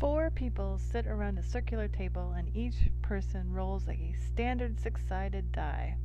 Four people sit around a circular table and each person rolls a standard six-sided die.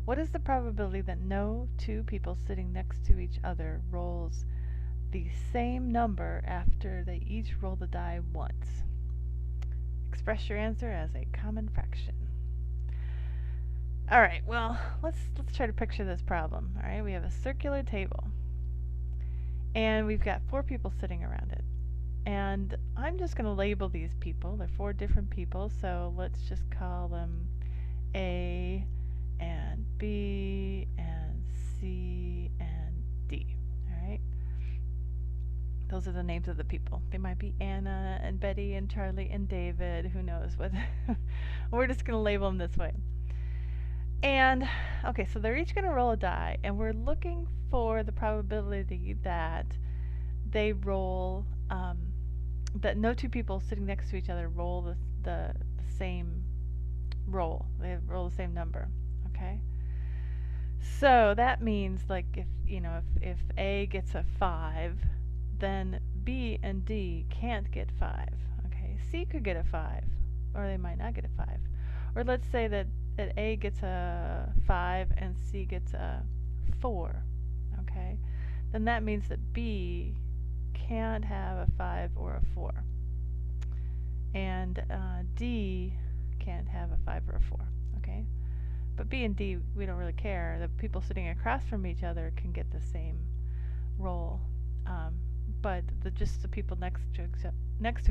What is the probability that no two people sitting next to each other rolls the same number after they each roll the die once? Express your answer as a common fraction. Alright, well, let's try to picture this problem. Alright, we have a circular table. And we've got four people sitting around it. And I'm just going to label these people. They're four different people, so let's just call them A and B and C and D. Alright? Those are the names of the people. They might be Anna and Betty and Charlie and David. Who knows what? We're just going to label them this way. And, okay, so they're each going to roll a die, and we're looking for the probability that they roll, that no two people sitting next to each other roll the same roll. They roll the same number, okay? So that means, like, if A gets a 5, then B and D can't get 5, okay? C could get a 5, or they might not get a 5. Or let's say that A gets a 5 and C gets a 4, okay? Then that means that B can't have a 5 or a 4. And D can't have a 5 or a 4, okay? But B and D, we don't really care. The people sitting across from each other can get the same roll. But just the people next to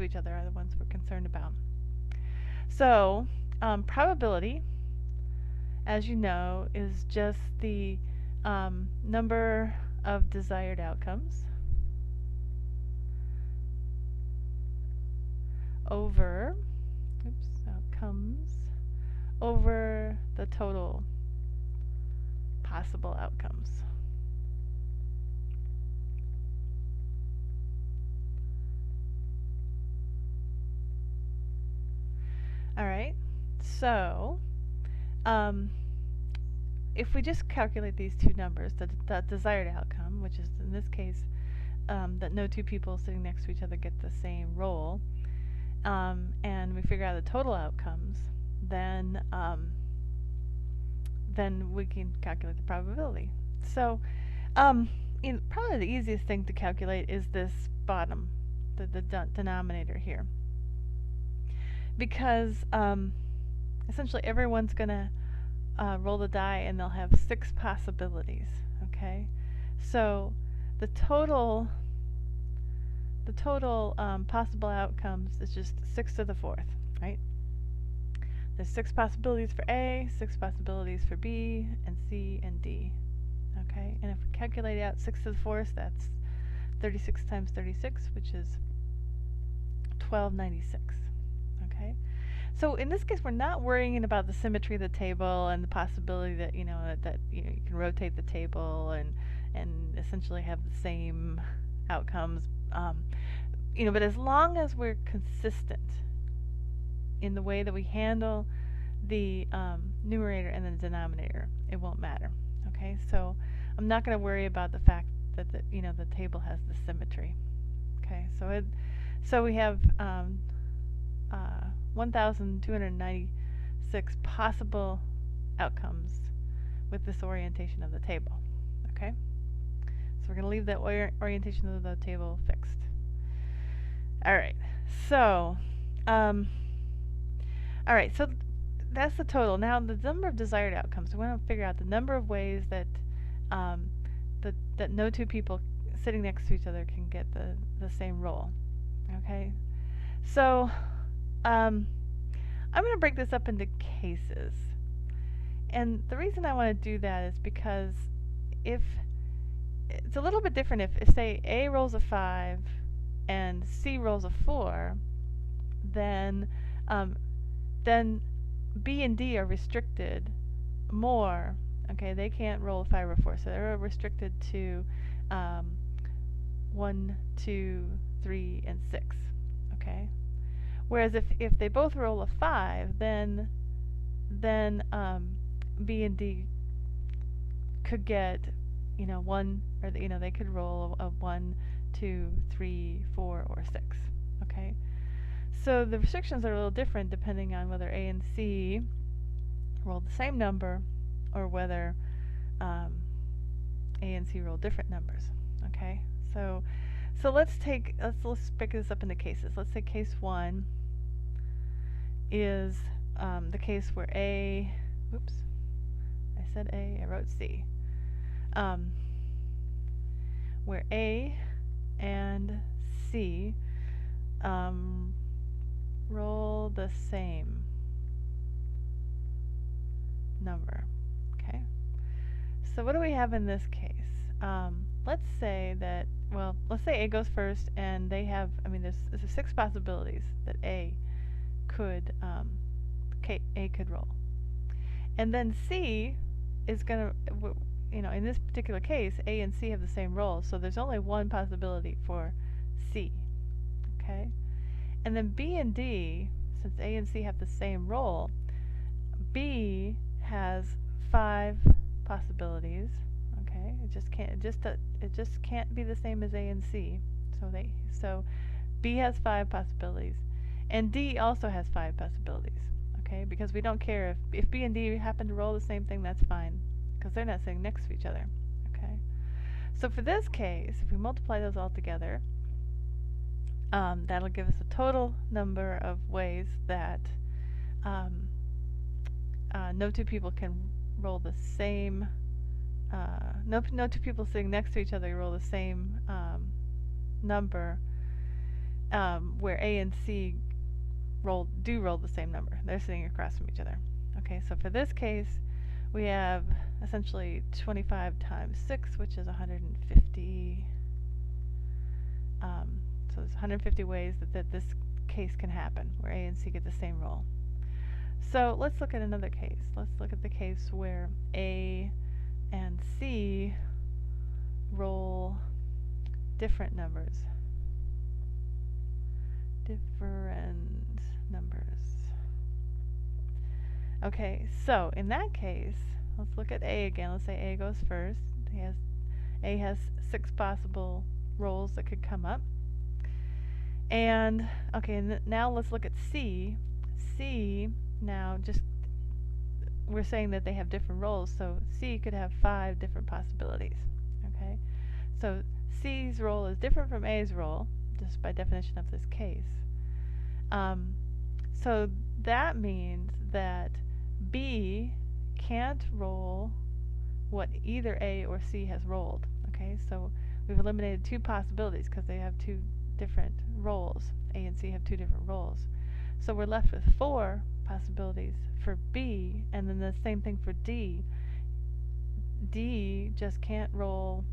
each other are the ones we're concerned about. So, probability, as you know, is just the number of desired outcomes over the total possible outcomes. Alright, so if we just calculate these two numbers, the desired outcome, which is in this case that no two people sitting next to each other get the same roll, and we figure out the total outcomes, then we can calculate the probability. So probably the easiest thing to calculate is this bottom, the denominator here. Because essentially everyone's going to roll the die and they'll have 6 possibilities, okay? So the total possible outcomes is just 6 to the 4th, right? There's 6 possibilities for A, 6 possibilities for B, and C, and D, okay? And if we calculate out 6 to the 4th, that's 36 times 36, which is 1296. Okay, so in this case, we're not worrying about the symmetry of the table and the possibility that you can rotate the table and essentially have the same outcomes. But as long as we're consistent in the way that we handle the numerator and the denominator, it won't matter. Okay, so I'm not going to worry about the fact that the table has the symmetry. Okay, so we have 1,296 possible outcomes with this orientation of the table. Okay? So we're going to leave that orientation of the table fixed. Alright, so so that's the total. Now the number of desired outcomes. We want to figure out the number of ways that that no two people sitting next to each other can get the same roll. Okay? So I'm going to break this up into cases. And the reason I want to do that is because if it's a little bit different if say A rolls a 5 and C rolls a 4, then B and D are restricted more. Okay, they can't roll a 5 or 4, so they're restricted to 1, 2, 3, and 6. Okay. Whereas if they both roll a 5, then B and D could get one, or they could roll a 1, 2, 3, 4, or 6. Okay, so the restrictions are a little different depending on whether A and C roll the same number or whether A and C roll different numbers. Okay, so let's pick this up into cases. Let's say case 1 is the case where A, whoops, I said A, I wrote C, where A and C roll the same number. Okay, so what do we have in this case? Let's say A goes first, and they have, there's 6 possibilities that A could roll, and then C is gonna, in this particular case, A and C have the same roll, so there's only one possibility for C. Okay, and then B and D, since A and C have the same roll, B has 5 possibilities. Okay, it just can't be the same as A and C. So B has 5 possibilities, and D also has 5 possibilities. Okay, because we don't care if B and D happen to roll the same thing, that's fine, because they're not sitting next to each other. Okay, so for this case, if we multiply those all together, that'll give us a total number of ways that no two people can roll the same. No two people sitting next to each other roll the same number, where A and C roll the same number. They're sitting across from each other. Okay, so for this case, we have essentially 25 times 6, which is 150. So there's 150 ways that this case can happen, where A and C get the same roll. So let's look at another case. Let's look at the case where A and C roll different numbers. Okay, so in that case, let's look at A again. Let's say A goes first. A has 6 possible rolls that could come up. And okay, now let's look at C. C, now we're saying that they have different rolls, so C could have 5 different possibilities. Okay, so C's roll is different from A's roll, just by definition of this case. So that means that B can't roll what either A or C has rolled. Okay, so we've eliminated 2 possibilities because they have 2 different rolls. A and C have 2 different rolls. So we're left with 4 possibilities for B, and then the same thing for D. D just can't roll,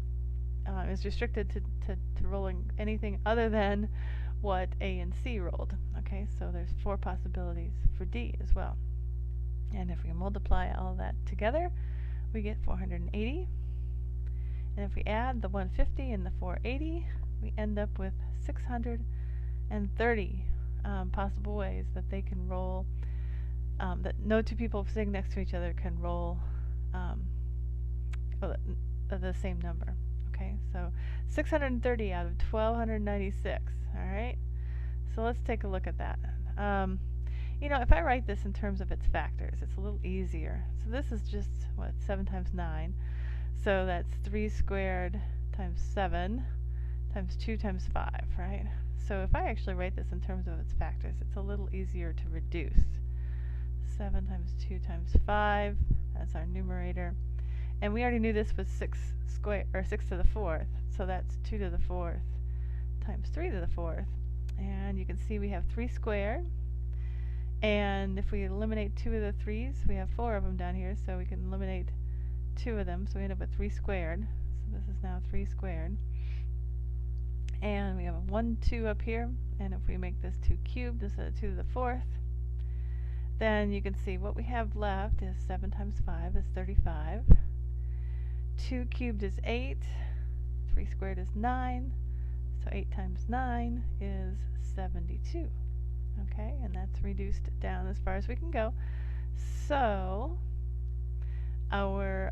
is restricted to rolling anything other than what A and C rolled. Okay, so there's 4 possibilities for D as well. And if we multiply all of that together, we get 480. And if we add the 150 and the 480, we end up with 630 possible ways that they can roll, that no 2 people sitting next to each other can roll the same number. Okay, so 630 out of 1296. Alright, so let's take a look at that. If I write this in terms of its factors, it's a little easier. So this is just, 7 times 9. So that's 3 squared times 7 times 2 times 5, right? So if I actually write this in terms of its factors, it's a little easier to reduce. 7 times 2 times 5, that's our numerator. And we already knew this was 6 to the 4th, so that's 2 to the 4th times 3 to the 4th. And you can see we have 3 squared. And if we eliminate 2 of the 3's, we have 4 of them down here, so we can eliminate 2 of them, so we end up with 3 squared. So this is now 3 squared. And we have a 1, 2 up here, and if we make this 2 cubed instead of 2 to the 4th, then you can see what we have left is 7 times 5 is 35. 2 cubed is 8. 3 squared is 9. So 8 times 9 is 72. Okay, and that's reduced down as far as we can go. So our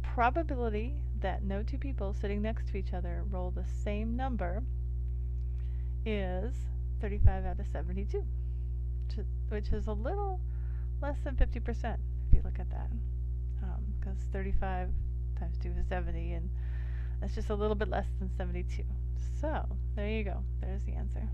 probability that no 2 people sitting next to each other roll the same number is 35 out of 72, which is a little less than 50% if you look at that. Because 35 times 2 is 70, and that's just a little bit less than 72. So, there you go. There's the answer.